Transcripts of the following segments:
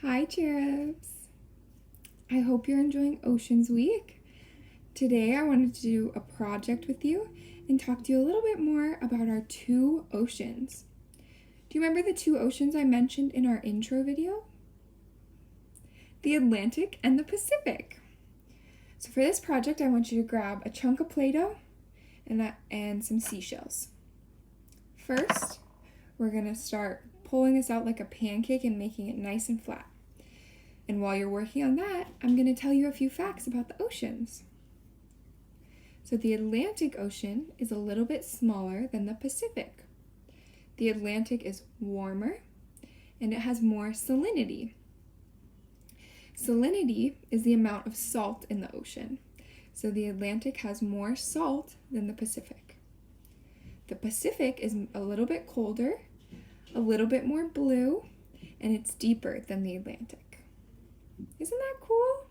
Hi, cherubs. I hope you're enjoying Oceans Week. Today I wanted to do a project with you and talk to you a little bit more about our two oceans. Do you remember the two oceans I mentioned in our intro video? The Atlantic and the Pacific. So for this project, I want you to grab a chunk of Play-Doh and some seashells. First, we're going to start pulling this out like a pancake and making it nice and flat. And while you're working on that, I'm going to tell you a few facts about the oceans. So the Atlantic Ocean is a little bit smaller than the Pacific. The Atlantic is warmer and it has more salinity. Salinity is the amount of salt in the ocean. So the Atlantic has more salt than the Pacific. The Pacific is a little bit colder, a little bit more blue, and it's deeper than the Atlantic. Isn't that cool?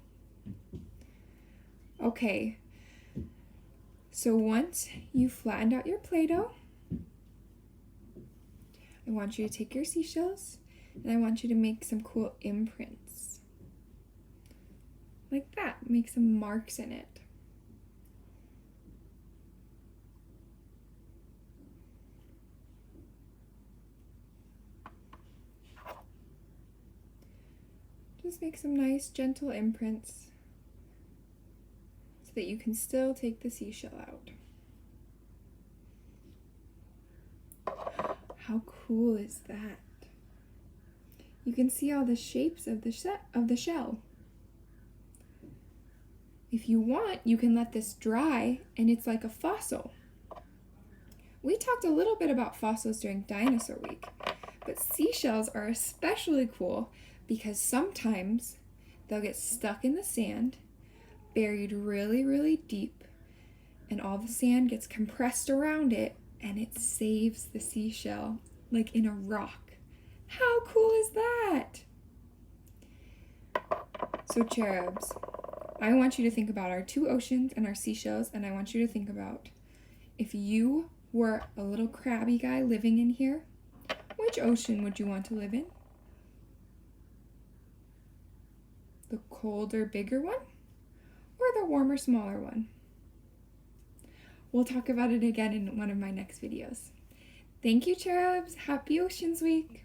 Okay, so once you've flattened out your Play-Doh, I want you to take your seashells and I want you to make some cool imprints. Like that, make some marks in it. Just make some nice, gentle imprints so that you can still take the seashell out. How cool is that? You can see all the shapes of the shell. If you want, you can let this dry and it's like a fossil. We talked a little bit about fossils during Dinosaur Week, but seashells are especially cool because sometimes they'll get stuck in the sand, buried really, really deep, and all the sand gets compressed around it and it saves the seashell like in a rock. How cool is that? So cherubs, I want you to think about our two oceans and our seashells, and I want you to think about if you were a little crabby guy living in here, which ocean would you want to live in? The colder, bigger one, or the warmer, smaller one? We'll talk about it again in one of my next videos. Thank you, cherubs. Happy Oceans Week.